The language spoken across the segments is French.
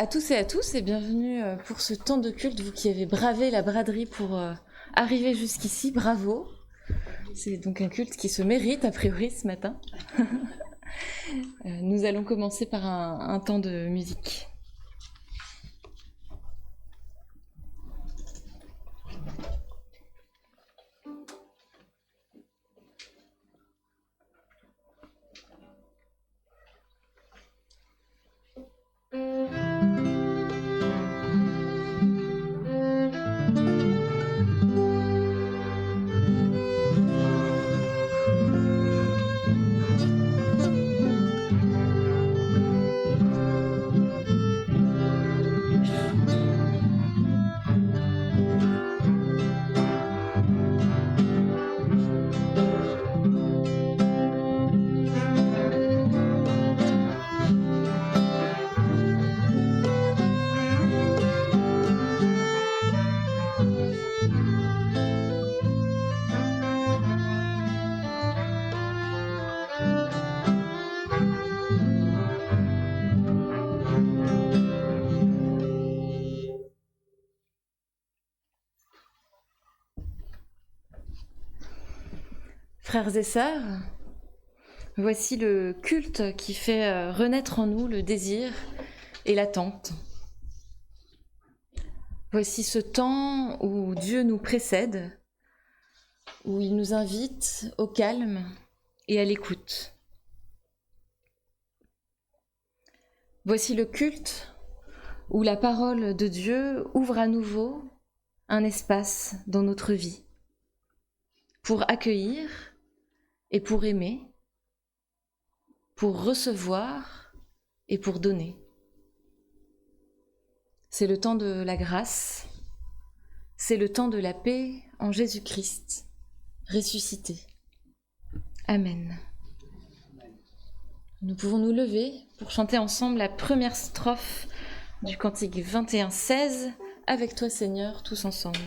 à tous et à tous et bienvenue pour ce temps de culte, vous qui avez bravé la braderie pour arriver jusqu'ici, bravo. C'est donc un culte qui se mérite a priori ce matin. Nous allons commencer par un temps de musique. Frères et sœurs, voici le culte qui fait renaître en nous le désir et l'attente. Voici ce temps où Dieu nous précède, où il nous invite au calme et à l'écoute. Voici le culte où la parole de Dieu ouvre à nouveau un espace dans notre vie pour accueillir et pour aimer, pour recevoir et pour donner. C'est le temps de la grâce, c'est le temps de la paix en Jésus-Christ, ressuscité. Amen. Nous pouvons nous lever pour chanter ensemble la première strophe du cantique 21-16, avec toi Seigneur, tous ensemble.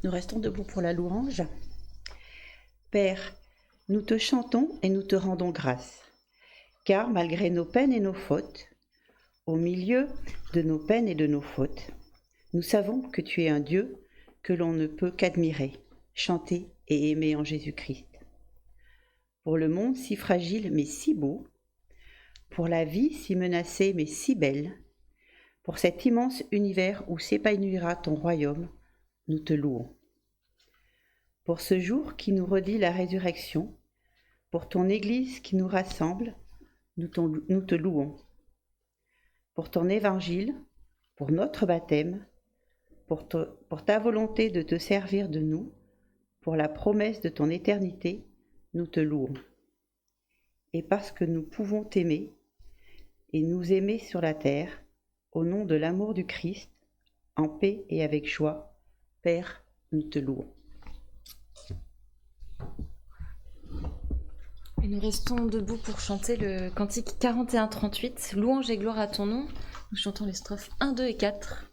Nous restons debout pour la louange. Père, nous te chantons et nous te rendons grâce, car malgré nos peines et nos fautes, au milieu de nos peines et de nos fautes, nous savons que tu es un Dieu que l'on ne peut qu'admirer, chanter et aimer en Jésus-Christ. Pour le monde si fragile mais si beau, pour la vie si menacée mais si belle, pour cet immense univers où s'épanouira ton royaume, nous te louons. Pour ce jour qui nous redit la résurrection, pour ton Église qui nous rassemble, nous te louons. Pour ton évangile, pour notre baptême, pour ta volonté de te servir de nous, pour la promesse de ton éternité, nous te louons. Et parce que nous pouvons t'aimer et nous aimer sur la terre, au nom de l'amour du Christ, en paix et avec joie, Père, nous te louons. Et nous restons debout pour chanter le cantique 41-38, Louange et gloire à ton nom. Nous chantons les strophes 1, 2 et 4.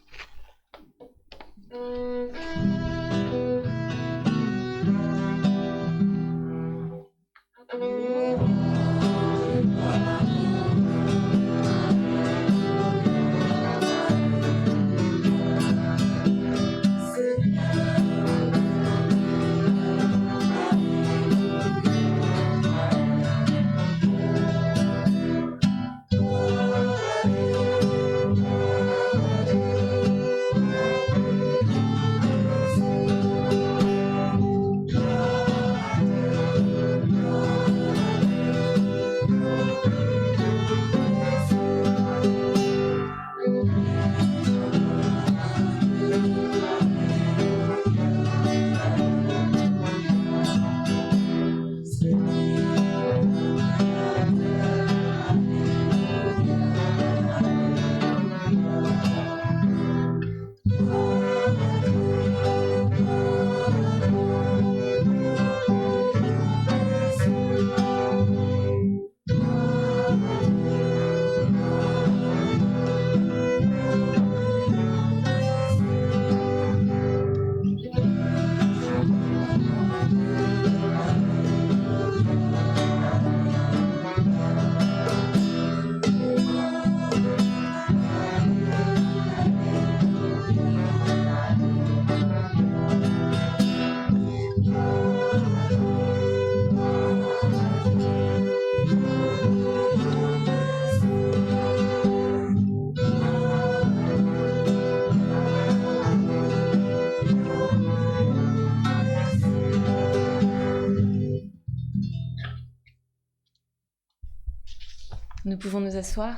Nous pouvons nous asseoir.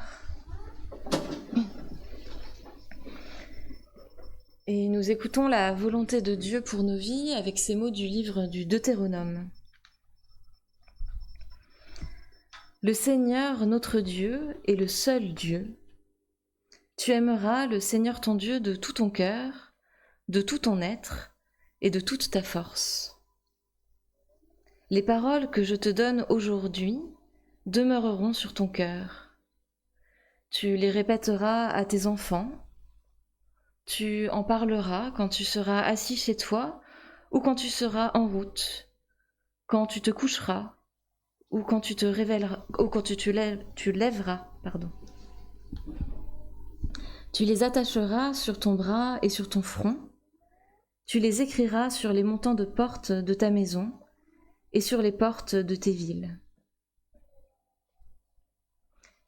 Et nous écoutons la volonté de Dieu pour nos vies avec ces mots du livre du Deutéronome. Le Seigneur, notre Dieu, est le seul Dieu. Tu aimeras le Seigneur ton Dieu de tout ton cœur, de tout ton être et de toute ta force. Les paroles que je te donne aujourd'hui demeureront sur ton cœur. Tu les répéteras à tes enfants. Tu en parleras quand tu seras assis chez toi ou quand tu seras en route, quand tu te coucheras ou quand tu te réveilleras, ou quand tu lèveras. Tu les attacheras sur ton bras et sur ton front. Tu les écriras sur les montants de portes de ta maison et sur les portes de tes villes.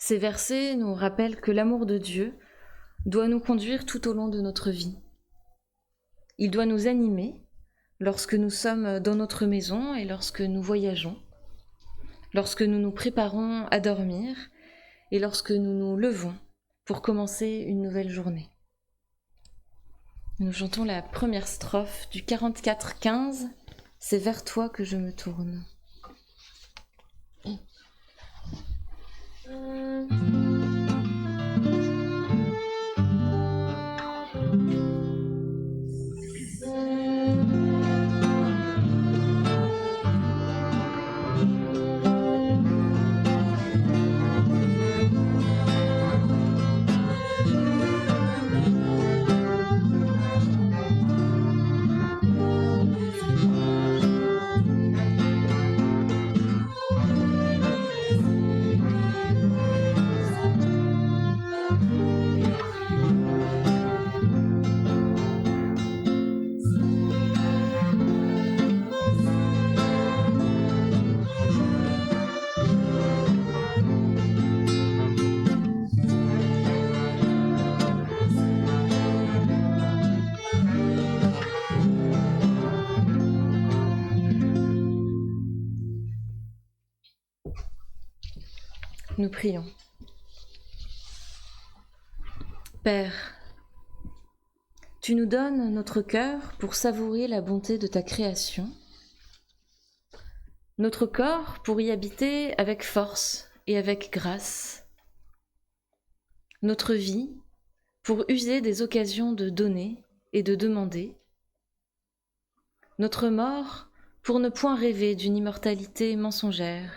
Ces versets nous rappellent que l'amour de Dieu doit nous conduire tout au long de notre vie. Il doit nous animer lorsque nous sommes dans notre maison et lorsque nous voyageons, lorsque nous nous préparons à dormir et lorsque nous nous levons pour commencer une nouvelle journée. Nous chantons la première strophe du 44-15, c'est vers toi que je me tourne. Nous prions. Père, tu nous donnes notre cœur pour savourer la bonté de ta création, notre corps pour y habiter avec force et avec grâce, notre vie pour user des occasions de donner et de demander, notre mort pour ne point rêver d'une immortalité mensongère.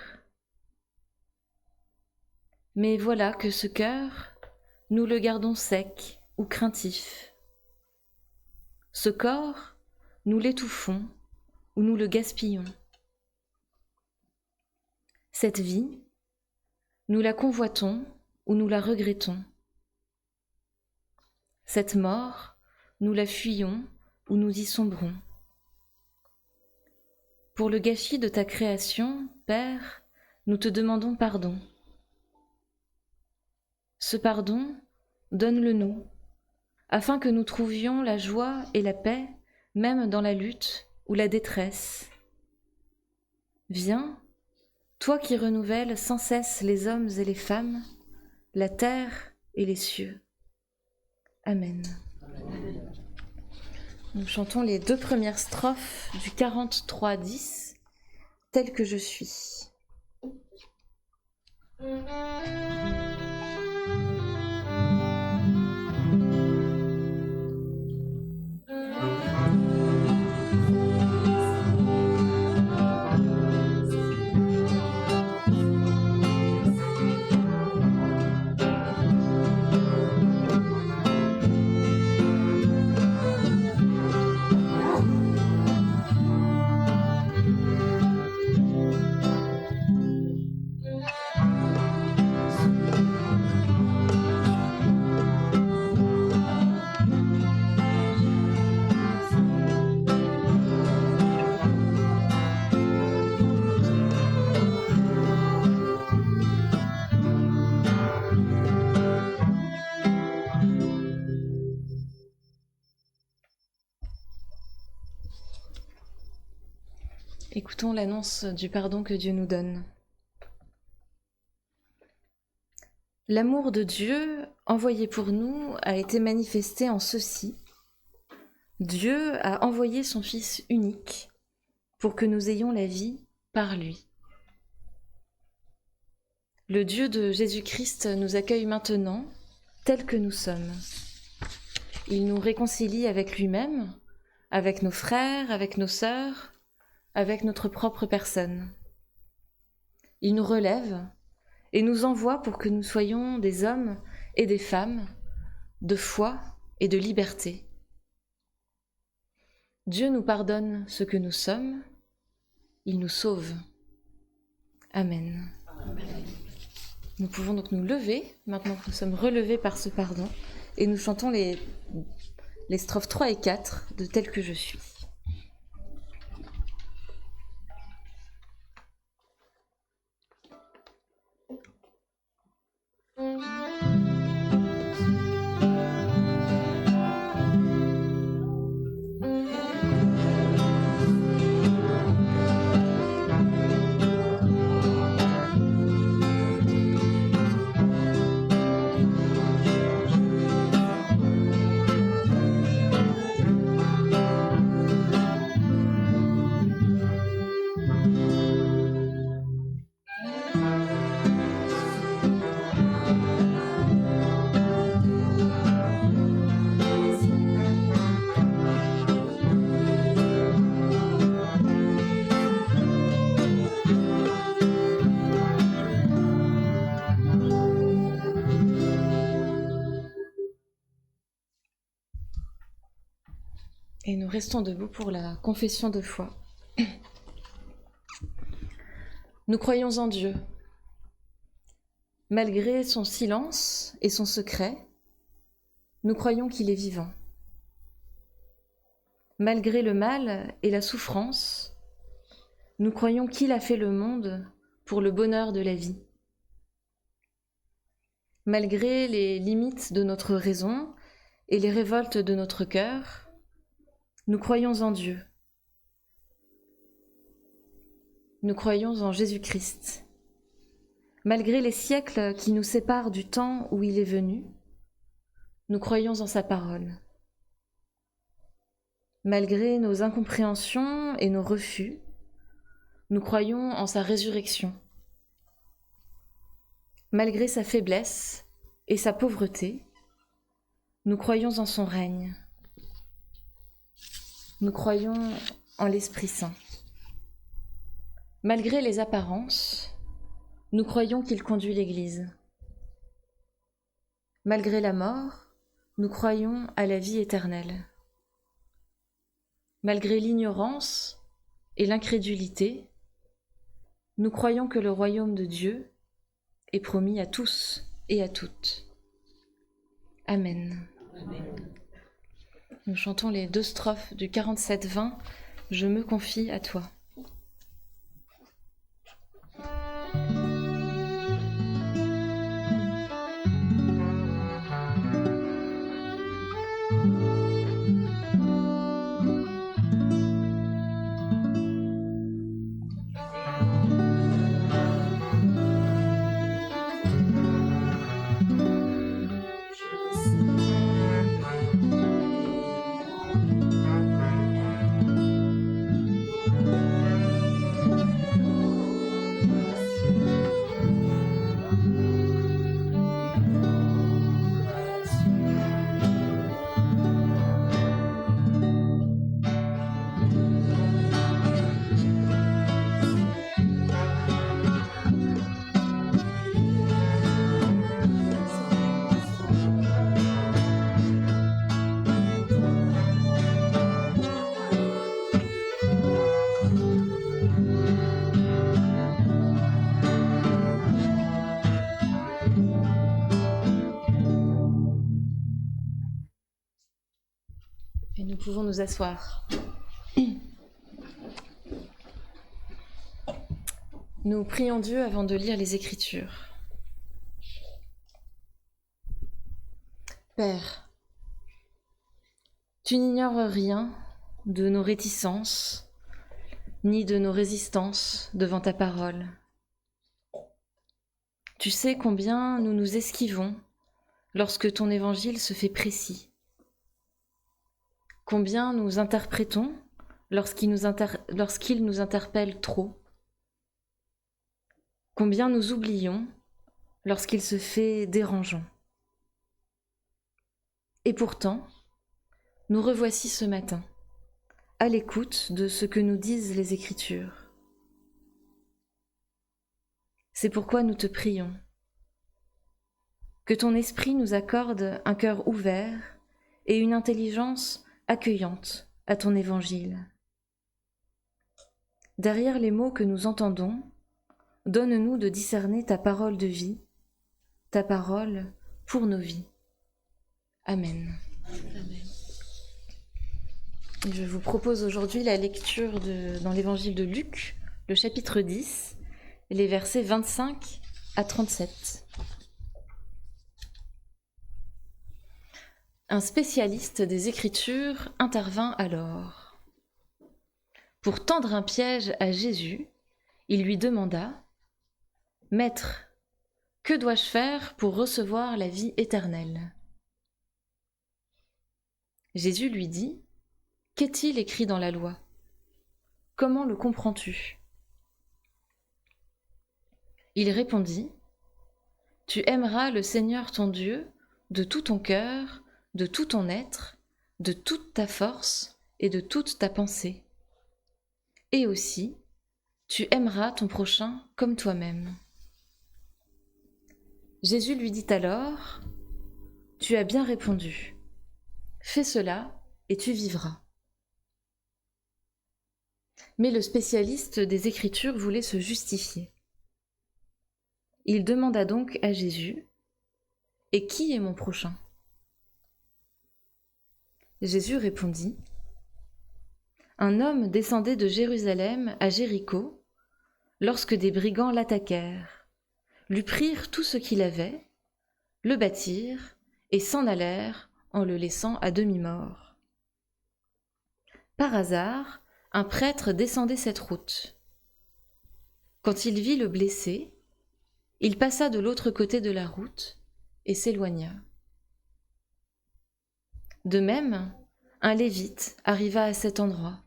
Mais voilà que ce cœur, nous le gardons sec ou craintif. Ce corps, nous l'étouffons ou nous le gaspillons. Cette vie, nous la convoitons ou nous la regrettons. Cette mort, nous la fuyons ou nous y sombrons. Pour le gâchis de ta création, Père, nous te demandons pardon. Ce pardon, donne-le-nous, afin que nous trouvions la joie et la paix, même dans la lutte ou la détresse. Viens, toi qui renouvelles sans cesse les hommes et les femmes, la terre et les cieux. Amen. Nous chantons les 2 premières strophes du 43-10, tel que je suis. Écoutons l'annonce du pardon que Dieu nous donne. L'amour de Dieu envoyé pour nous a été manifesté en ceci. Dieu a envoyé son Fils unique pour que nous ayons la vie par lui. Le Dieu de Jésus-Christ nous accueille maintenant tels que nous sommes. Il nous réconcilie avec lui-même, avec nos frères, avec nos sœurs, avec notre propre personne. Il nous relève et nous envoie pour que nous soyons des hommes et des femmes de foi et de liberté. Dieu nous pardonne ce que nous sommes, il nous sauve. Amen. Amen. Nous pouvons donc nous lever, maintenant que nous sommes relevés par ce pardon, et nous chantons les strophes 3 et 4 de Tel que je suis. Et nous restons debout pour la confession de foi. Nous croyons en Dieu. Malgré son silence et son secret, nous croyons qu'il est vivant. Malgré le mal et la souffrance, nous croyons qu'il a fait le monde pour le bonheur de la vie. Malgré les limites de notre raison et les révoltes de notre cœur, nous croyons en Dieu. Nous croyons en Jésus-Christ. Malgré les siècles qui nous séparent du temps où il est venu, nous croyons en sa parole. Malgré nos incompréhensions et nos refus, nous croyons en sa résurrection. Malgré sa faiblesse et sa pauvreté, nous croyons en son règne. Nous croyons en l'Esprit Saint. Malgré les apparences, nous croyons qu'il conduit l'Église. Malgré la mort, nous croyons à la vie éternelle. Malgré l'ignorance et l'incrédulité, nous croyons que le royaume de Dieu est promis à tous et à toutes. Amen. Amen. Nous chantons les 2 strophes du 47-20, « Je me confie à toi ». Et nous pouvons nous asseoir. Nous prions Dieu avant de lire les Écritures. Père, tu n'ignores rien de nos réticences, ni de nos résistances devant ta parole. Tu sais combien nous nous esquivons lorsque ton évangile se fait précis. Combien nous interprétons lorsqu'il nous interpelle trop. Combien nous oublions lorsqu'il se fait dérangeant. Et pourtant, nous revoici ce matin, à l'écoute de ce que nous disent les Écritures. C'est pourquoi nous te prions. Que ton esprit nous accorde un cœur ouvert et une intelligence accueillante à ton évangile. Derrière les mots que nous entendons, donne-nous de discerner ta parole de vie, ta parole pour nos vies. Amen. Amen. Je vous propose aujourd'hui la lecture dans l'évangile de Luc, le chapitre 10, les versets 25 à 37. Un spécialiste des Écritures intervint alors. Pour tendre un piège à Jésus, il lui demanda « Maître, que dois-je faire pour recevoir la vie éternelle ?» Jésus lui dit « Qu'est-il écrit dans la loi ? Comment le comprends-tu » Il répondit « Tu aimeras le Seigneur ton Dieu de tout ton cœur, de tout ton être, de toute ta force et de toute ta pensée. Et aussi, tu aimeras ton prochain comme toi-même. » Jésus lui dit alors « Tu as bien répondu. Fais cela et tu vivras. » Mais le spécialiste des Écritures voulait se justifier. Il demanda donc à Jésus « Et qui est mon prochain ?» Jésus répondit « Un homme descendait de Jérusalem à Jéricho lorsque des brigands l'attaquèrent, lui prirent tout ce qu'il avait, le battirent et s'en allèrent en le laissant à demi-mort. Par hasard, un prêtre descendait cette route. Quand il vit le blessé, il passa de l'autre côté de la route et s'éloigna. De même, un lévite arriva à cet endroit.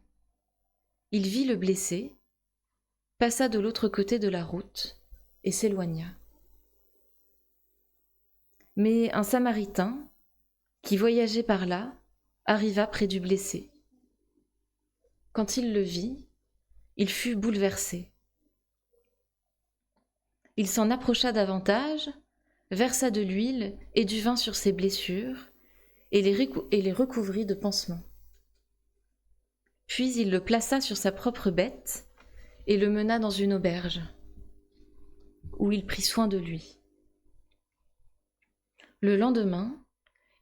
Il vit le blessé, passa de l'autre côté de la route et s'éloigna. Mais un Samaritain, qui voyageait par là, arriva près du blessé. Quand il le vit, il fut bouleversé. Il s'en approcha davantage, versa de l'huile et du vin sur ses blessures, et les recouvrit de pansements. Puis il le plaça sur sa propre bête et le mena dans une auberge, où il prit soin de lui. Le lendemain,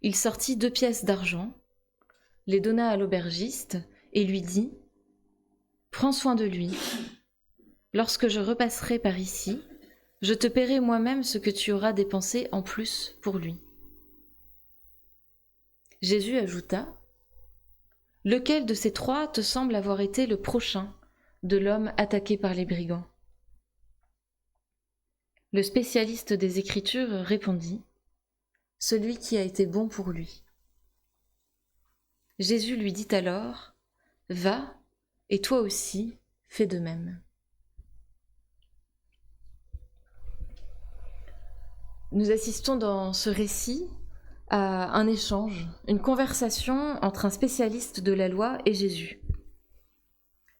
il sortit 2 pièces d'argent, les donna à l'aubergiste et lui dit « Prends soin de lui. Lorsque je repasserai par ici, je te paierai moi-même ce que tu auras dépensé en plus pour lui. » Jésus ajouta « Lequel de ces 3 te semble avoir été le prochain de l'homme attaqué par les brigands ?» Le spécialiste des Écritures répondit « Celui qui a été bon pour lui. » Jésus lui dit alors « Va, et toi aussi, fais de même. » Nous assistons dans ce récit à un échange, une conversation entre un spécialiste de la loi et Jésus.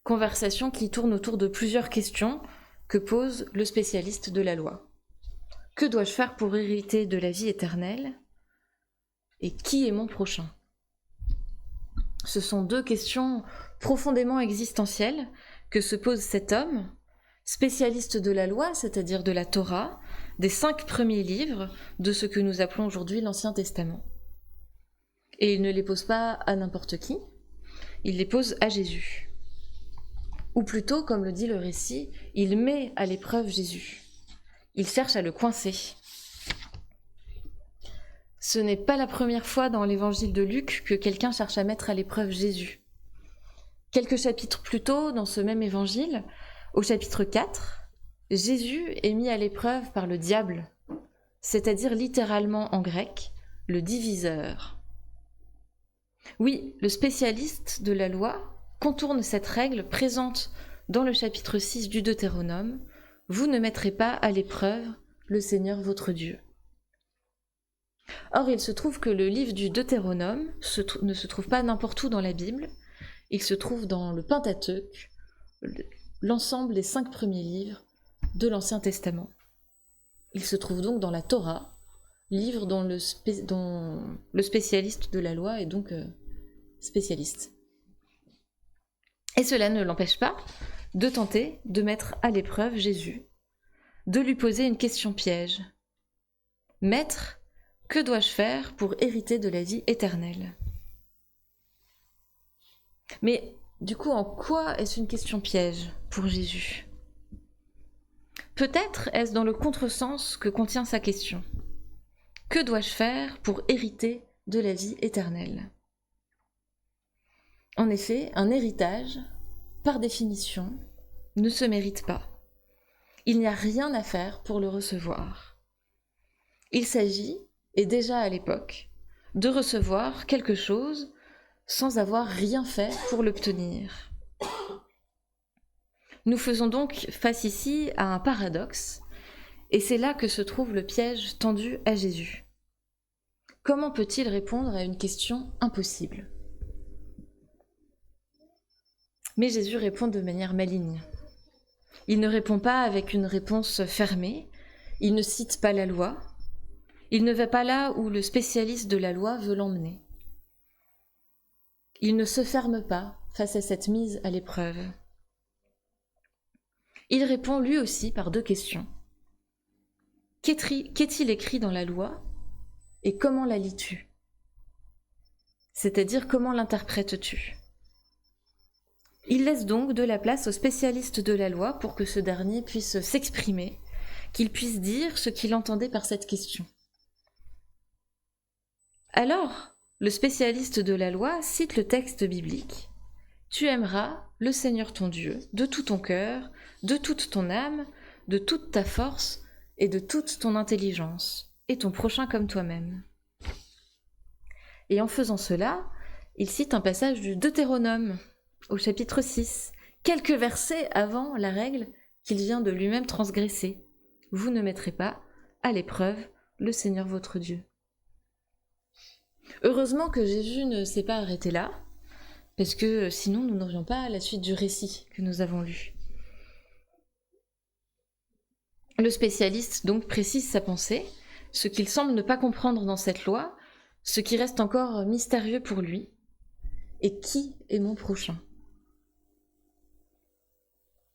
Conversation qui tourne autour de plusieurs questions que pose le spécialiste de la loi. Que dois-je faire pour hériter de la vie éternelle ? Et qui est mon prochain ? Ce sont 2 questions profondément existentielles que se pose cet homme, spécialiste de la loi, c'est-à-dire de la Torah, des 5 premiers livres de ce que nous appelons aujourd'hui l'Ancien Testament. Et il ne les pose pas à n'importe qui, il les pose à Jésus. Ou plutôt, comme le dit le récit, il met à l'épreuve Jésus. Il cherche à le coincer. Ce n'est pas la première fois dans l'évangile de Luc que quelqu'un cherche à mettre à l'épreuve Jésus. Quelques chapitres plus tôt, dans ce même évangile, au chapitre 4, Jésus est mis à l'épreuve par le diable, c'est-à-dire littéralement en grec, le diviseur. Oui, le spécialiste de la loi contourne cette règle présente dans le chapitre 6 du Deutéronome. Vous ne mettrez pas à l'épreuve le Seigneur votre Dieu. Or, il se trouve que le livre du Deutéronome ne se trouve pas n'importe où dans la Bible. Il se trouve dans le Pentateuque, l'ensemble des 5 premiers livres de l'Ancien Testament. Il se trouve donc dans la Torah, livre dont le spécialiste de la loi est donc spécialiste. Et cela ne l'empêche pas de tenter de mettre à l'épreuve Jésus, de lui poser une question piège. « Maître, que dois-je faire pour hériter de la vie éternelle ?» Mais du coup, en quoi est-ce une question piège pour Jésus ? Peut-être est-ce dans le contresens que contient sa question. Que dois-je faire pour hériter de la vie éternelle ? En effet, un héritage, par définition, ne se mérite pas. Il n'y a rien à faire pour le recevoir. Il s'agit, et déjà à l'époque, de recevoir quelque chose sans avoir rien fait pour l'obtenir. Nous faisons donc face ici à un paradoxe, et c'est là que se trouve le piège tendu à Jésus. Comment peut-il répondre à une question impossible ? Mais Jésus répond de manière maligne. Il ne répond pas avec une réponse fermée, il ne cite pas la loi, il ne va pas là où le spécialiste de la loi veut l'emmener. Il ne se ferme pas face à cette mise à l'épreuve. Il répond lui aussi par 2 questions. Qu'est-il écrit dans la loi et comment la lis-tu ? C'est-à-dire comment l'interprètes-tu ? Il laisse donc de la place au spécialiste de la loi pour que ce dernier puisse s'exprimer, qu'il puisse dire ce qu'il entendait par cette question. Alors, le spécialiste de la loi cite le texte biblique. « Tu aimeras le Seigneur ton Dieu de tout ton cœur, de toute ton âme, de toute ta force et de toute ton intelligence, et ton prochain comme toi-même. » Et en faisant cela, il cite un passage du Deutéronome, au chapitre 6, quelques versets avant la règle qu'il vient de lui-même transgresser. « Vous ne mettrez pas à l'épreuve le Seigneur votre Dieu. » Heureusement que Jésus ne s'est pas arrêté là, parce que sinon nous n'aurions pas la suite du récit que nous avons lu. Le spécialiste donc précise sa pensée, ce qu'il semble ne pas comprendre dans cette loi, ce qui reste encore mystérieux pour lui. Et qui est mon prochain ?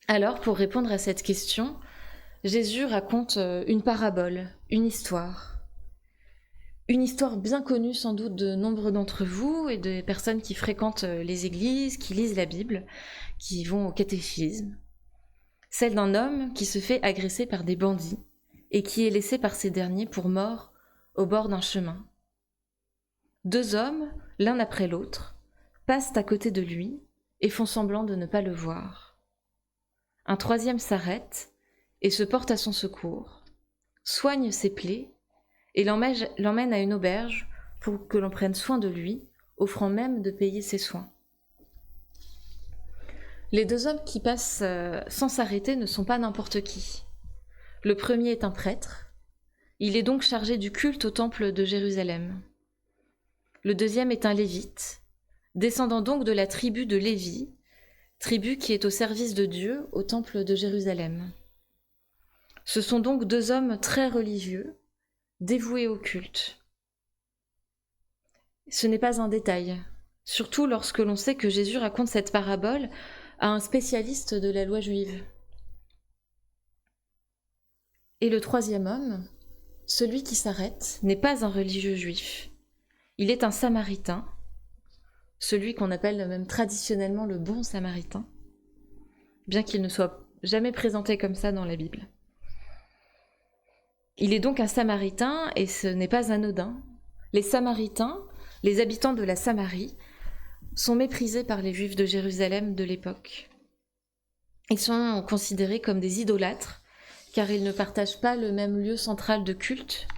Alors, pour répondre à cette question, Jésus raconte une parabole, une histoire. Une histoire bien connue sans doute de nombre d'entre vous et des personnes qui fréquentent les églises, qui lisent la Bible, qui vont au catéchisme. Celle d'un homme qui se fait agresser par des bandits et qui est laissé par ces derniers pour mort au bord d'un chemin. 2 hommes, l'un après l'autre, passent à côté de lui et font semblant de ne pas le voir. Un 3e s'arrête et se porte à son secours, soigne ses plaies et l'emmène à une auberge pour que l'on prenne soin de lui, offrant même de payer ses soins. Les 2 hommes qui passent sans s'arrêter ne sont pas n'importe qui. Le premier est un prêtre, il est donc chargé du culte au temple de Jérusalem. Le 2e est un lévite, descendant donc de la tribu de Lévi, tribu qui est au service de Dieu au temple de Jérusalem. Ce sont donc 2 hommes très religieux, dévoués au culte. Ce n'est pas un détail, surtout lorsque l'on sait que Jésus raconte cette parabole à un spécialiste de la loi juive. Et le 3e homme, celui qui s'arrête, n'est pas un religieux juif. Il est un samaritain, celui qu'on appelle même traditionnellement le bon samaritain, bien qu'il ne soit jamais présenté comme ça dans la Bible. Il est donc un samaritain et ce n'est pas anodin. Les samaritains, les habitants de la Samarie, sont méprisés par les Juifs de Jérusalem de l'époque. Ils sont considérés comme des idolâtres car ils ne partagent pas le même lieu central de culte.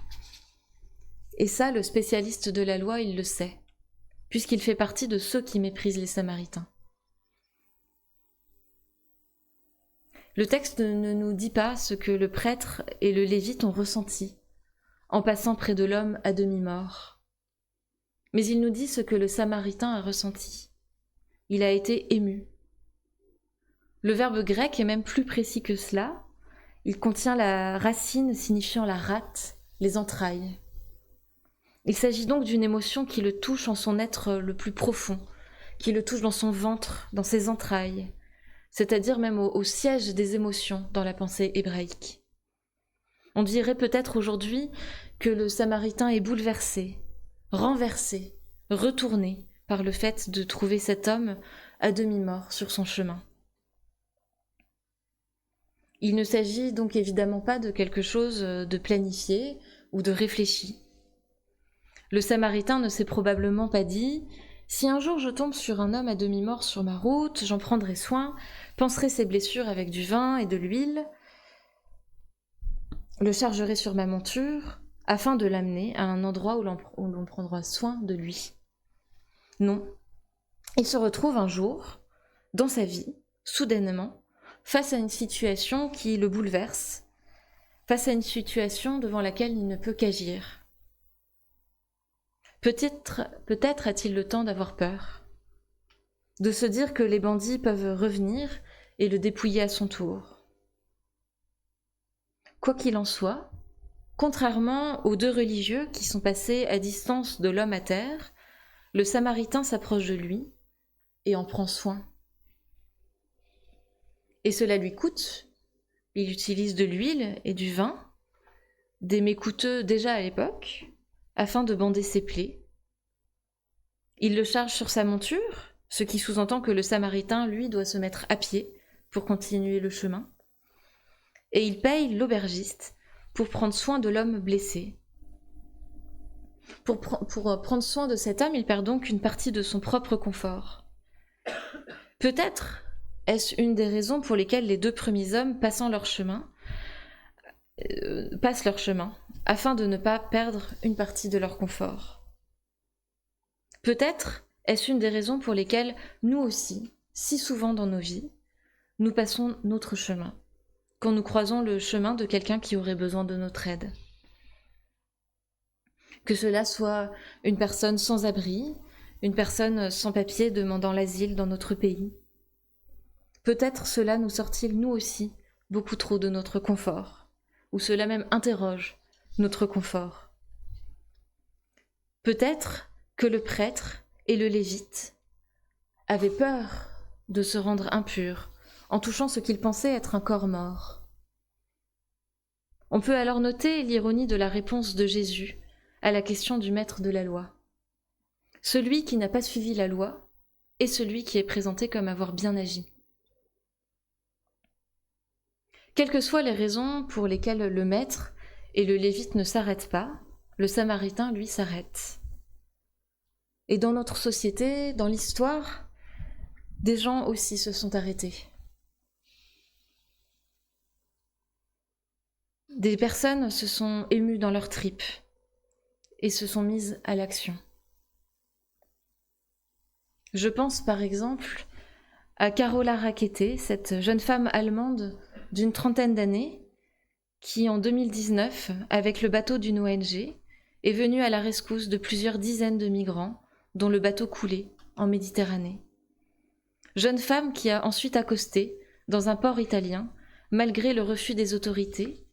Et ça, le spécialiste de la loi, il le sait, puisqu'il fait partie de ceux qui méprisent les Samaritains. Le texte ne nous dit pas ce que le prêtre et le lévite ont ressenti en passant près de l'homme à demi-mort. Mais il nous dit ce que le Samaritain a ressenti. Il a été ému. Le verbe grec est même plus précis que cela. Il contient la racine signifiant la rate, les entrailles. Il s'agit donc d'une émotion qui le touche en son être le plus profond, qui le touche dans son ventre, dans ses entrailles, c'est-à-dire même au siège des émotions dans la pensée hébraïque. On dirait peut-être aujourd'hui que le Samaritain est bouleversé, renversé, retourné par le fait de trouver cet homme à demi-mort sur son chemin. Il ne s'agit donc évidemment pas de quelque chose de planifié ou de réfléchi. Le Samaritain ne s'est probablement pas dit « Si un jour je tombe sur un homme à demi-mort sur ma route, j'en prendrai soin, panserai ses blessures avec du vin et de l'huile, le chargerai sur ma monture, afin de l'amener à un endroit où l'on prendra soin de lui. » Non. Il se retrouve un jour, dans sa vie, soudainement, face à une situation qui le bouleverse, face à une situation devant laquelle il ne peut qu'agir. Peut-être a-t-il le temps d'avoir peur, de se dire que les bandits peuvent revenir et le dépouiller à son tour. Quoi qu'il en soit, contrairement aux deux religieux qui sont passés à distance de l'homme à terre, le Samaritain s'approche de lui et en prend soin. Et cela lui coûte. Il utilise de l'huile et du vin, des mets coûteux déjà à l'époque, afin de bander ses plaies. Il le charge sur sa monture, ce qui sous-entend que le Samaritain, lui, doit se mettre à pied pour continuer le chemin. Et il paye l'aubergiste pour prendre soin de l'homme blessé. Pour prendre soin de cet homme, il perd donc une partie de son propre confort. Peut-être est-ce une des raisons pour lesquelles les deux premiers hommes passent leur chemin, afin de ne pas perdre une partie de leur confort. Peut-être est-ce une des raisons pour lesquelles nous aussi, si souvent dans nos vies, nous passons notre chemin, quand nous croisons le chemin de quelqu'un qui aurait besoin de notre aide. Que cela soit une personne sans abri, une personne sans papier demandant l'asile dans notre pays. Peut-être cela nous sort-il, nous aussi, beaucoup trop de notre confort, ou cela même interroge notre confort. Peut-être que le prêtre et le lévite avaient peur de se rendre impurs en touchant ce qu'ils pensaient être un corps mort. On peut alors noter l'ironie de la réponse de Jésus à la question du maître de la loi. Celui qui n'a pas suivi la loi est celui qui est présenté comme avoir bien agi. Quelles que soient les raisons pour lesquelles le maître et le lévite ne s'arrêtent pas, le Samaritain, lui, s'arrête. Et dans notre société, dans l'histoire, des gens aussi se sont arrêtés. Des personnes se sont émues dans leurs tripes et se sont mises à l'action. Je pense par exemple à Carola Rackete, cette jeune femme allemande d'une trentaine d'années qui, en 2019, avec le bateau d'une ONG, est venue à la rescousse de plusieurs dizaines de migrants dont le bateau coulait en Méditerranée. Jeune femme qui a ensuite accosté dans un port italien, malgré le refus des autorités,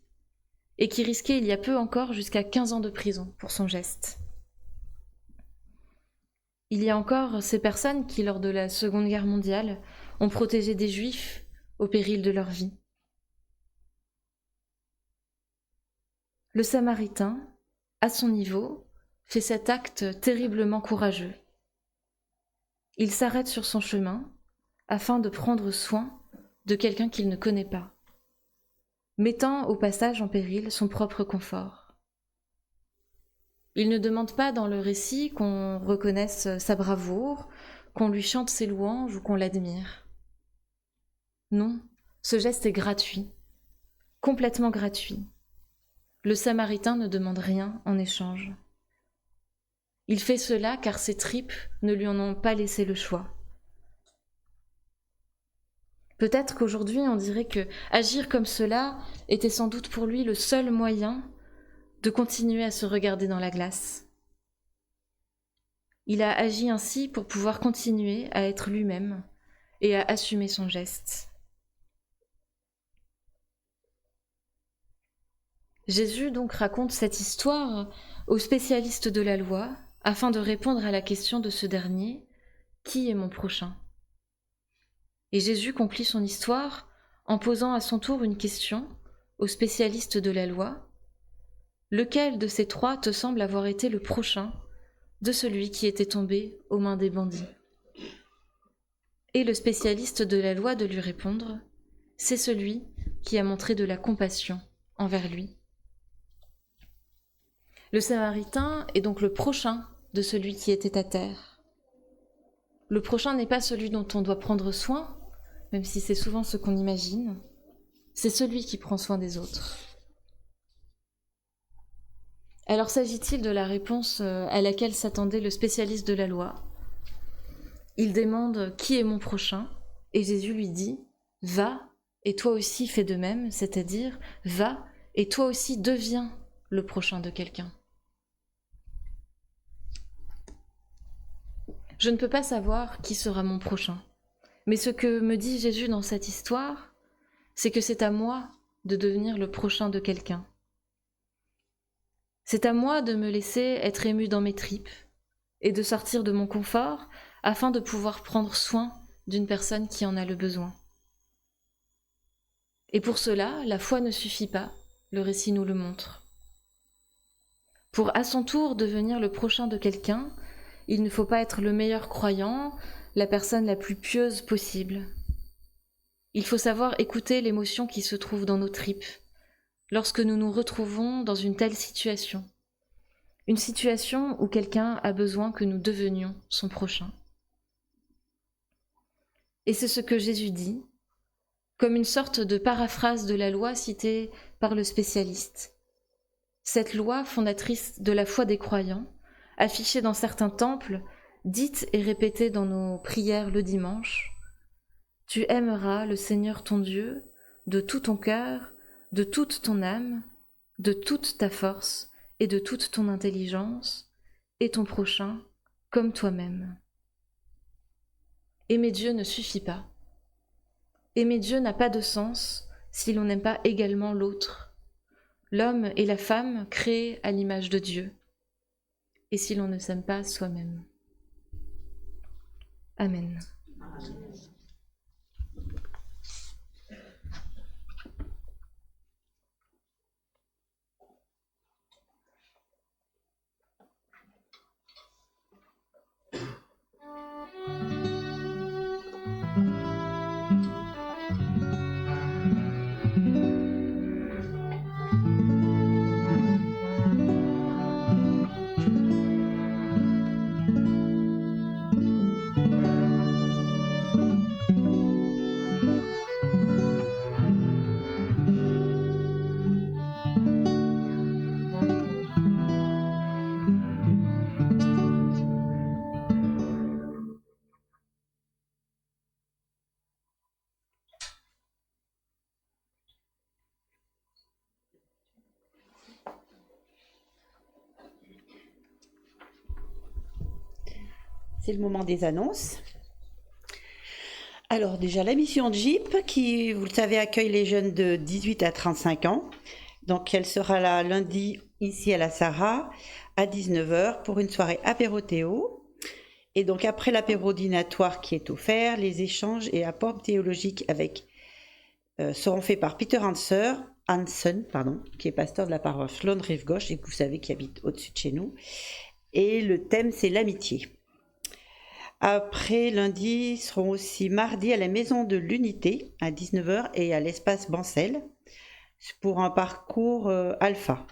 et qui risquait il y a peu encore jusqu'à 15 ans de prison pour son geste. Il y a encore ces personnes qui, lors de la Seconde Guerre mondiale, ont protégé des Juifs au péril de leur vie. Le Samaritain, à son niveau, fait cet acte terriblement courageux. Il s'arrête sur son chemin afin de prendre soin de quelqu'un qu'il ne connaît pas, mettant au passage en péril son propre confort. Il ne demande pas dans le récit qu'on reconnaisse sa bravoure, qu'on lui chante ses louanges ou qu'on l'admire. Non, ce geste est gratuit. complètement gratuit. Le Samaritain ne demande rien en échange. Il fait cela car ses tripes ne lui en ont pas laissé le choix. Peut-être qu'aujourd'hui on dirait que agir comme cela était sans doute pour lui le seul moyen de continuer à se regarder dans la glace. Il a agi ainsi pour pouvoir continuer à être lui-même et à assumer son geste. Jésus donc raconte cette histoire aux spécialistes de la loi afin de répondre à la question de ce dernier, « Qui est mon prochain ?» Et Jésus conclut son histoire en posant à son tour une question aux spécialistes de la loi. « Lequel de ces trois te semble avoir été le prochain de celui qui était tombé aux mains des bandits ?» Et le spécialiste de la loi de lui répondre, « C'est celui qui a montré de la compassion envers lui. » Le Samaritain est donc le prochain de celui qui était à terre. Le prochain n'est pas celui dont on doit prendre soin, même si c'est souvent ce qu'on imagine, c'est celui qui prend soin des autres. Alors s'agit-il de la réponse à laquelle s'attendait le spécialiste de la loi ? Il demande « Qui est mon prochain ?» et Jésus lui dit « Va, et toi aussi fais de même », c'est-à-dire « Va, et toi aussi deviens le prochain de quelqu'un. » Je ne peux pas savoir qui sera mon prochain, mais ce que me dit Jésus dans cette histoire, c'est que c'est à moi de devenir le prochain de quelqu'un. C'est à moi de me laisser être ému dans mes tripes et de sortir de mon confort afin de pouvoir prendre soin d'une personne qui en a le besoin. Et pour cela, la foi ne suffit pas, le récit nous le montre. Pour à son tour devenir le prochain de quelqu'un, il ne faut pas être le meilleur croyant, la personne la plus pieuse possible. Il faut savoir écouter l'émotion qui se trouve dans nos tripes lorsque nous nous retrouvons dans une telle situation. Une situation où quelqu'un a besoin que nous devenions son prochain. Et c'est ce que Jésus dit, comme une sorte de paraphrase de la loi citée par le spécialiste. Cette loi fondatrice de la foi des croyants, affichée dans certains temples, dite et répétée dans nos prières le dimanche, « Tu aimeras le Seigneur ton Dieu de tout ton cœur, de toute ton âme, de toute ta force et de toute ton intelligence, et ton prochain comme toi-même. » Aimer Dieu ne suffit pas. Aimer Dieu n'a pas de sens si l'on n'aime pas également l'autre, l'homme et la femme créés à l'image de Dieu, et si l'on ne s'aime pas soi-même. Amen. C'est le moment des annonces. Alors déjà, la mission de JIP, qui, vous le savez, accueille les jeunes de 18 à 35 ans. Donc elle sera là lundi, ici à la Sarah, à 19h, pour une soirée apéro-théo. Et donc après l'apéro dînatoire qui est offert, les échanges et apports théologiques seront faits par Peter Hansen, qui est pasteur de la paroisse Londres-Rive-Gauche, et que vous savez qui habite au-dessus de chez nous. Et le thème, c'est l'amitié. Après, lundi, seront aussi mardi à la Maison de l'Unité, à 19h, et à l'espace Bancel, pour un parcours alpha,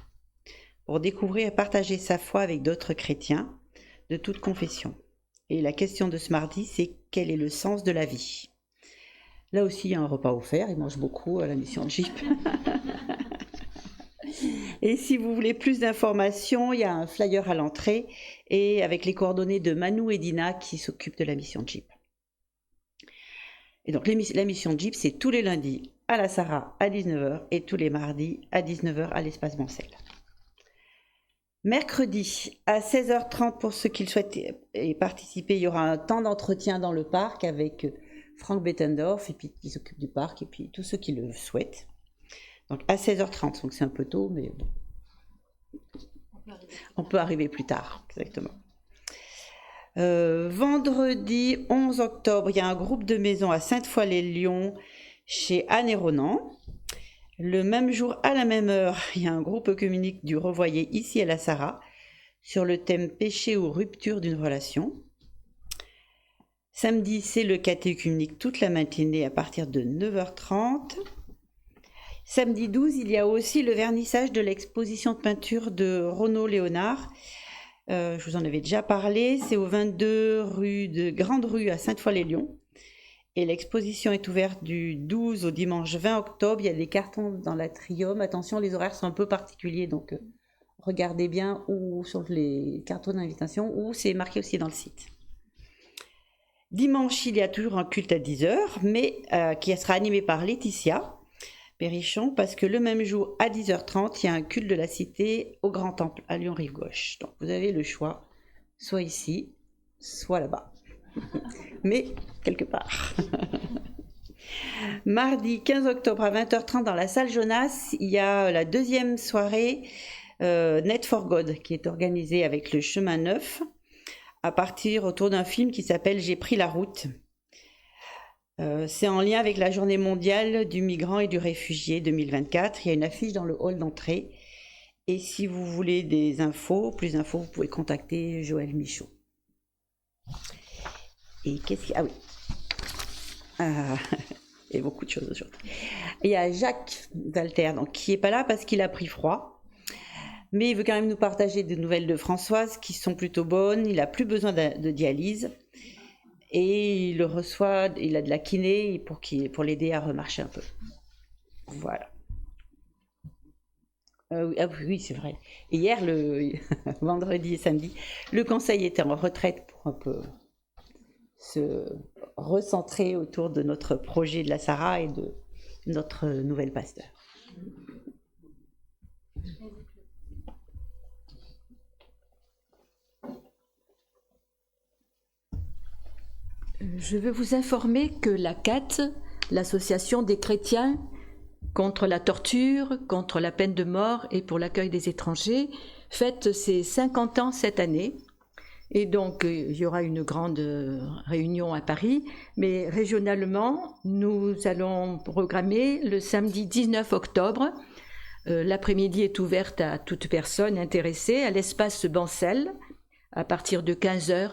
pour découvrir et partager sa foi avec d'autres chrétiens de toute confession. Et la question de ce mardi, c'est quel est le sens de la vie ? Là aussi, il y a un repas offert, ils mangent beaucoup à la mission de JIP. Et si vous voulez plus d'informations, il y a un flyer à l'entrée et avec les coordonnées de Manu et Dina qui s'occupent de la mission Jeep. Et donc la mission Jeep, c'est tous les lundis à la Sarah à 19h et tous les mardis à 19h à l'espace Bancel. Mercredi à 16h30, pour ceux qui le souhaitent y participer, il y aura un temps d'entretien dans le parc avec Frank Bettendorf et puis qui s'occupe du parc et puis tous ceux qui le souhaitent. Donc à 16h30, donc c'est un peu tôt, mais bon. On peut arriver plus tard, exactement. Vendredi 11 octobre, il y a un groupe de maisons à Sainte-Foy-les-Lyons chez Anne et Ronan. Le même jour, à la même heure, il y a un groupe œcuménique du Revoyer ici à la Sarah sur le thème péché ou rupture d'une relation. Samedi, c'est le catéchuménique toute la matinée à partir de 9h30. Samedi 12, il y a aussi le vernissage de l'exposition de peinture de Renaud Léonard. Je vous en avais déjà parlé, c'est au 22 rue de Grande Rue à Sainte-Foy-les-Lyons. Et l'exposition est ouverte du 12 au dimanche 20 octobre. Il y a des cartons dans l'atrium. Attention, les horaires sont un peu particuliers, donc regardez bien où sur les cartons d'invitation, ou c'est marqué aussi dans le site. Dimanche, il y a toujours un culte à 10h, mais qui sera animé par Laetitia Perrichon, parce que le même jour, à 10h30, il y a un culte de la cité au Grand Temple, à Lyon-Rive-Gauche. Donc vous avez le choix, soit ici, soit là-bas. Mais quelque part. Mardi 15 octobre à 20h30, dans la salle Jonas, il y a la deuxième soirée Net for God, qui est organisée avec le Chemin Neuf, à partir autour d'un film qui s'appelle J'ai pris la route. C'est en lien avec la journée mondiale du migrant et du réfugié 2024. Il y a une affiche dans le hall d'entrée. Et si vous voulez des infos, plus d'infos, vous pouvez contacter Joël Michaud. Et qu'est-ce qu'il y a? Ah oui. Il y a beaucoup de choses aujourd'hui. Il y a Jacques Walter, donc, qui n'est pas là parce qu'il a pris froid. Mais il veut quand même nous partager des nouvelles de Françoise qui sont plutôt bonnes. Il n'a plus besoin de dialyse. Et il le reçoit, il a de la kiné pour l'aider à remarcher un peu. Voilà. Oui, c'est vrai. Et hier, le vendredi et samedi, le conseil était en retraite pour un peu se recentrer autour de notre projet de la Sarah et de notre nouvelle pasteur. Je veux vous informer que la CAT, l'association des chrétiens contre la torture, contre la peine de mort et pour l'accueil des étrangers, fête ses 50 ans cette année. Et donc, il y aura une grande réunion à Paris, mais régionalement, nous allons programmer le samedi 19 octobre. L'après-midi est ouverte à toute personne intéressée à l'espace Bancel à partir de 15h.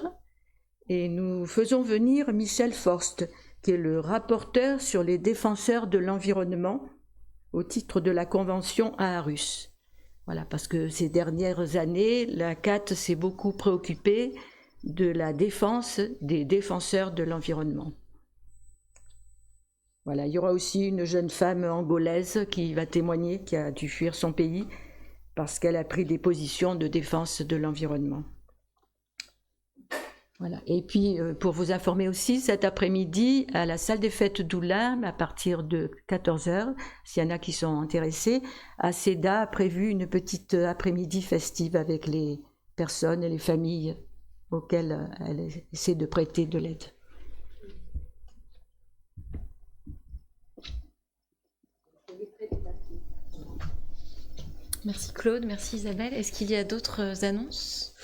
Et nous faisons venir Michel Forst, qui est le rapporteur sur les défenseurs de l'environnement au titre de la Convention à Aarhus. Voilà, parce que ces dernières années, la CAT s'est beaucoup préoccupée de la défense des défenseurs de l'environnement. Voilà, il y aura aussi une jeune femme angolaise qui va témoigner, qui a dû fuir son pays parce qu'elle a pris des positions de défense de l'environnement. Voilà. Et puis, pour vous informer aussi, cet après-midi, à la salle des fêtes d'Oulin, à partir de 14h, s'il y en a qui sont intéressés, ACEDA a prévu une petite après-midi festive avec les personnes et les familles auxquelles elle essaie de prêter de l'aide. Merci Claude, merci Isabelle. Est-ce qu'il y a d'autres annonces ?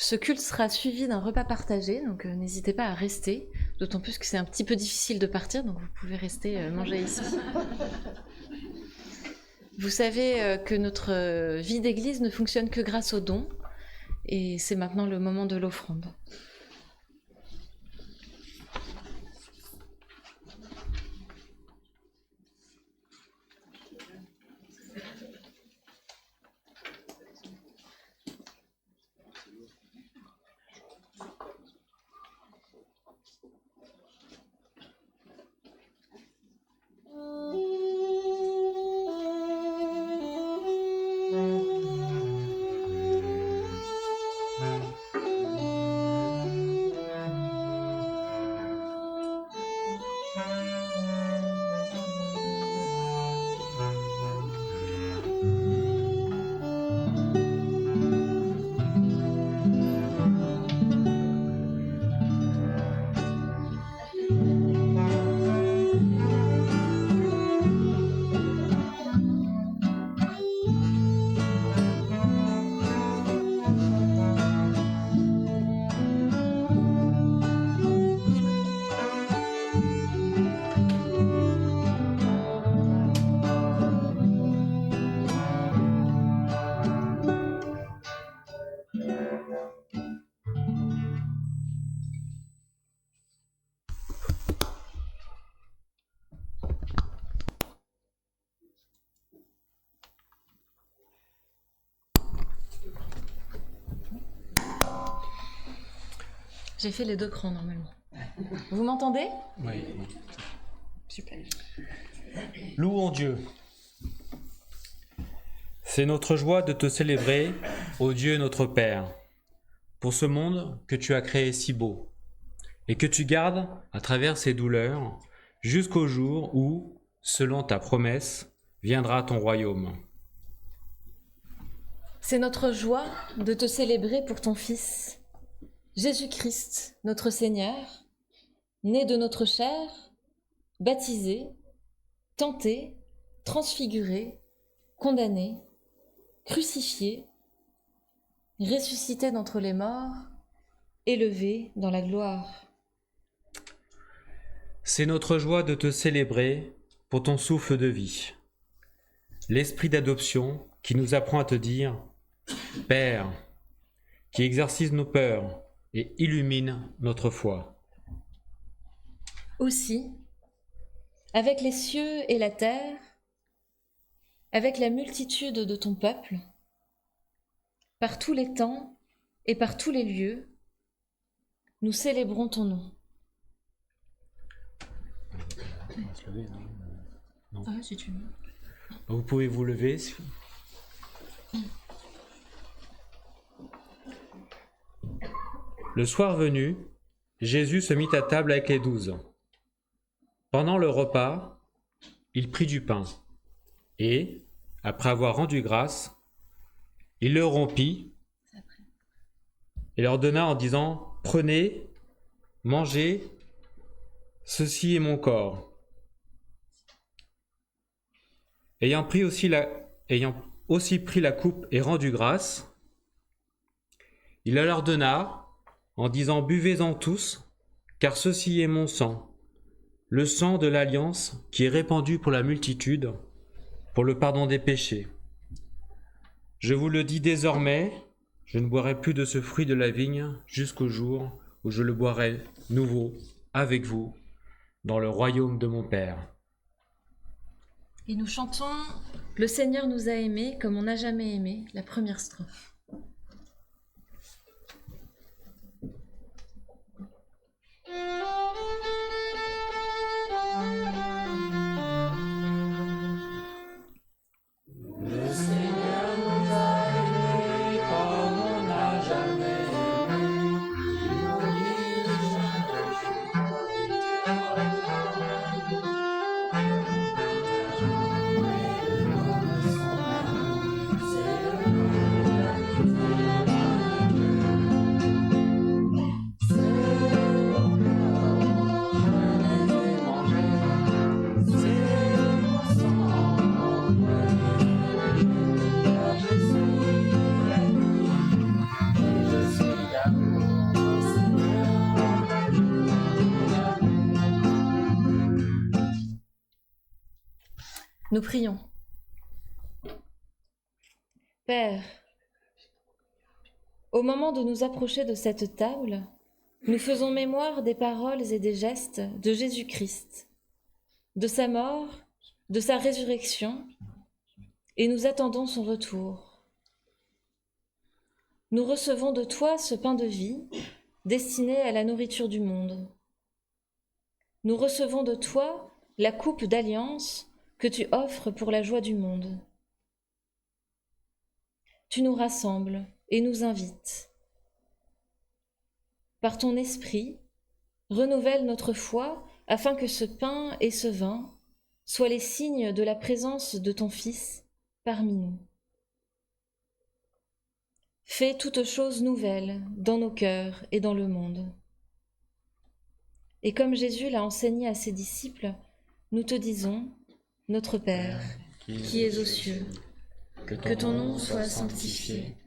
Ce culte sera suivi d'un repas partagé, donc n'hésitez pas à rester, d'autant plus que c'est un petit peu difficile de partir, donc vous pouvez rester manger ici. Vous savez que notre vie d'église ne fonctionne que grâce aux dons, et c'est maintenant le moment de l'offrande. J'ai fait les 2 crans normalement. Vous m'entendez? Oui. Super. Louons Dieu. C'est notre joie de te célébrer, ô Dieu notre Père, pour ce monde que tu as créé si beau, et que tu gardes à travers ses douleurs, jusqu'au jour où, selon ta promesse, viendra ton royaume. C'est notre joie de te célébrer pour ton Fils, Jésus-Christ, notre Seigneur, né de notre chair, baptisé, tenté, transfiguré, condamné, crucifié, ressuscité d'entre les morts, élevé dans la gloire. C'est notre joie de te célébrer pour ton souffle de vie, l'esprit d'adoption qui nous apprend à te dire « Père », qui exercice nos peurs et illumine notre foi. Aussi, avec les cieux et la terre, avec la multitude de ton peuple, par tous les temps et par tous les lieux, nous célébrons ton nom. On va se lever, non? Ah, si tu veux. Vous pouvez vous lever. Le soir venu, Jésus se mit à table avec les 12. Pendant le repas, il prit du pain et, après avoir rendu grâce, il le rompit et leur donna en disant « Prenez, mangez, ceci est mon corps. » Ayant aussi pris la coupe et rendu grâce, il la leur donna en disant « Buvez-en tous, car ceci est mon sang, le sang de l'alliance qui est répandu pour la multitude, pour le pardon des péchés. Je vous le dis désormais, je ne boirai plus de ce fruit de la vigne jusqu'au jour où je le boirai nouveau avec vous dans le royaume de mon Père. » Et nous chantons « Le Seigneur nous a aimés comme on n'a jamais aimé », la première strophe. Nous prions. Père, au moment de nous approcher de cette table, nous faisons mémoire des paroles et des gestes de Jésus-Christ, de sa mort, de sa résurrection, et nous attendons son retour. Nous recevons de toi ce pain de vie, destiné à la nourriture du monde. Nous recevons de toi la coupe d'alliance que tu offres pour la joie du monde. Tu nous rassembles et nous invites. Par ton esprit, renouvelle notre foi afin que ce pain et ce vin soient les signes de la présence de ton Fils parmi nous. Fais toutes choses nouvelles dans nos cœurs et dans le monde. Et comme Jésus l'a enseigné à ses disciples, nous te disons, notre Père, qui es aux cieux, que ton nom soit sanctifié,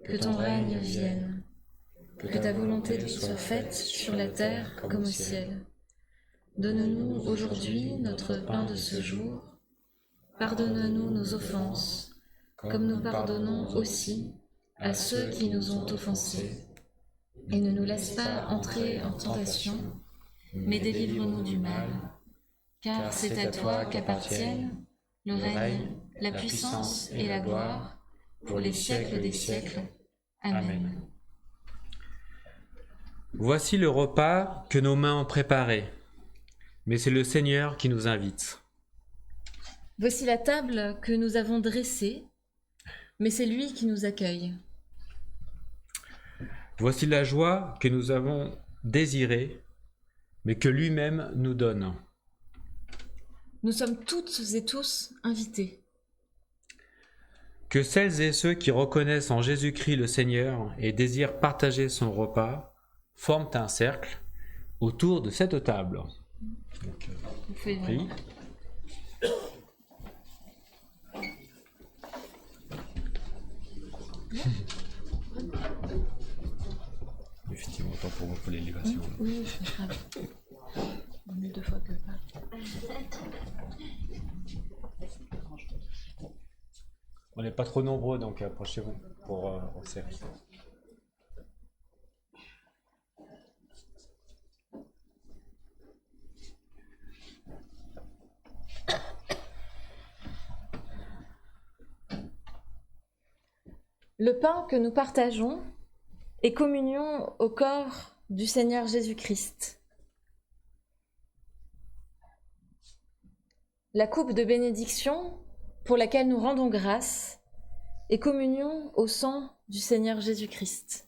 que ton règne vienne, que ta volonté soit faite sur la terre comme au ciel. Donne-nous aujourd'hui notre pain de ce jour. Pardonne-nous nos offenses, comme nous pardonnons aussi à ceux qui nous ont offensés. Et ne nous laisse pas entrer en tentation, mais délivre-nous du mal. Car c'est à toi qu'appartiennent le règne, la puissance et la gloire, pour les siècles des siècles. Amen. Voici le repas que nos mains ont préparé, mais c'est le Seigneur qui nous invite. Voici la table que nous avons dressée, mais c'est lui qui nous accueille. Voici la joie que nous avons désirée, mais que lui-même nous donne. Nous sommes toutes et tous invités. Que celles et ceux qui reconnaissent en Jésus-Christ le Seigneur et désirent partager son repas forment un cercle autour de cette table. Donc, Vous pouvez prie. Effectivement, autant pour vous pour l'élévation. Oui, c'est grave. On est 2 fois que pas. On n'est pas trop nombreux, donc approchez-vous pour resserrer. Le pain que nous partageons est communion au corps du Seigneur Jésus-Christ. La coupe de bénédiction pour laquelle nous rendons grâce est communion au sang du Seigneur Jésus-Christ.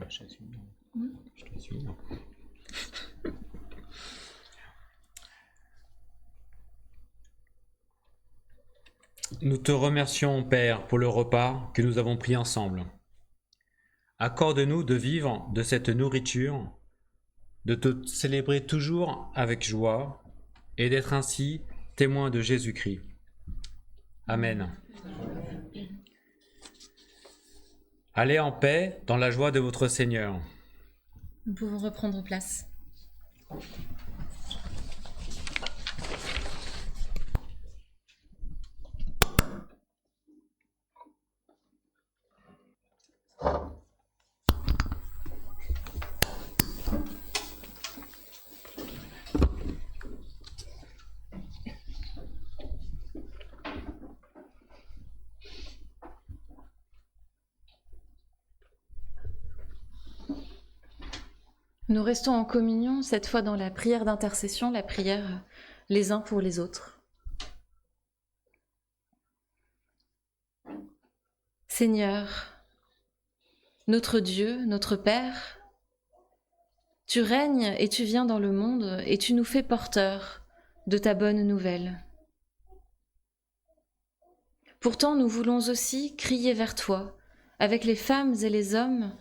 Je te suis. Nous te remercions, Père, pour le repas que nous avons pris ensemble. Accorde-nous de vivre de cette nourriture, de te célébrer toujours avec joie et d'être ainsi témoins de Jésus-Christ. Amen. Allez en paix dans la joie de votre Seigneur. Nous pouvons reprendre place. Nous restons en communion, cette fois dans la prière d'intercession, la prière les uns pour les autres. Seigneur, notre Dieu, notre Père, tu règnes et tu viens dans le monde et tu nous fais porteurs de ta bonne nouvelle. Pourtant, nous voulons aussi crier vers toi avec les femmes et les hommes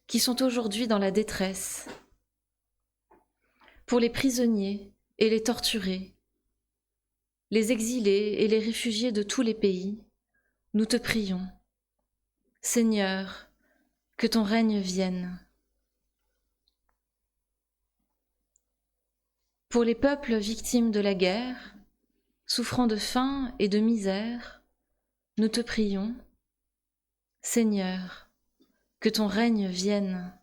qui sont aujourd'hui dans la détresse, pour les prisonniers et les torturés, les exilés et les réfugiés de tous les pays, nous te prions. Seigneur, que ton règne vienne. Pour les peuples victimes de la guerre, souffrant de faim et de misère, nous te prions. Seigneur, que ton règne vienne.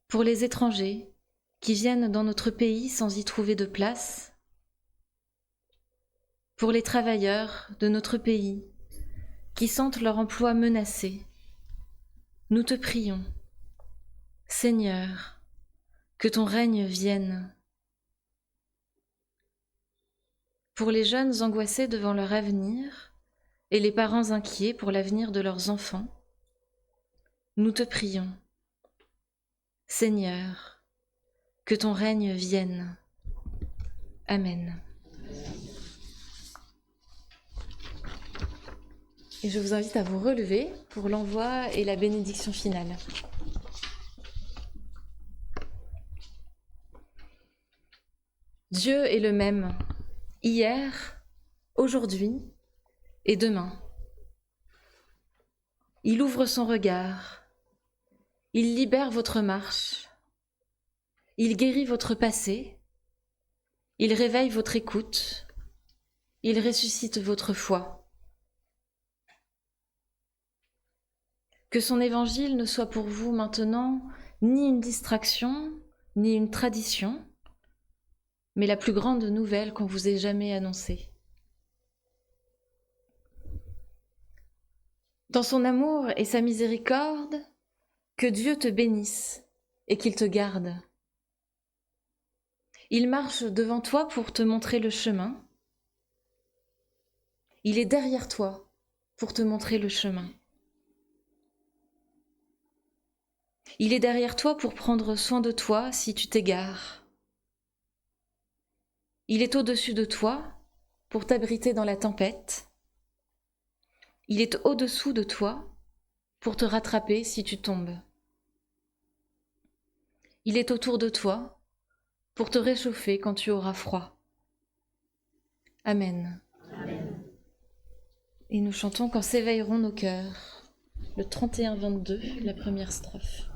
Pour les étrangers qui viennent dans notre pays sans y trouver de place, pour les travailleurs de notre pays qui sentent leur emploi menacé, nous te prions. Seigneur, que ton règne vienne. Pour les jeunes angoissés devant leur avenir et les parents inquiets pour l'avenir de leurs enfants, nous te prions. Seigneur, que ton règne vienne. Amen. Et je vous invite à vous relever pour l'envoi et la bénédiction finale. Dieu est le même, hier, aujourd'hui et demain. Il ouvre son regard, il libère votre marche, il guérit votre passé, il réveille votre écoute, il ressuscite votre foi. Que son évangile ne soit pour vous maintenant ni une distraction, ni une tradition, mais la plus grande nouvelle qu'on vous ait jamais annoncée. Dans son amour et sa miséricorde, que Dieu te bénisse et qu'il te garde. Il marche devant toi pour te montrer le chemin. Il est derrière toi pour te montrer le chemin. Il est derrière toi pour prendre soin de toi si tu t'égares. Il est au-dessus de toi pour t'abriter dans la tempête. Il est au-dessous de toi pour te rattraper si tu tombes. Il est autour de toi pour te réchauffer quand tu auras froid. Amen. Amen. Et nous chantons quand s'éveilleront nos cœurs, le 31-22, la première strophe.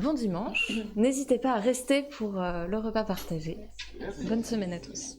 Bon dimanche, n'hésitez pas à rester pour le repas partagé. Bonne semaine à tous.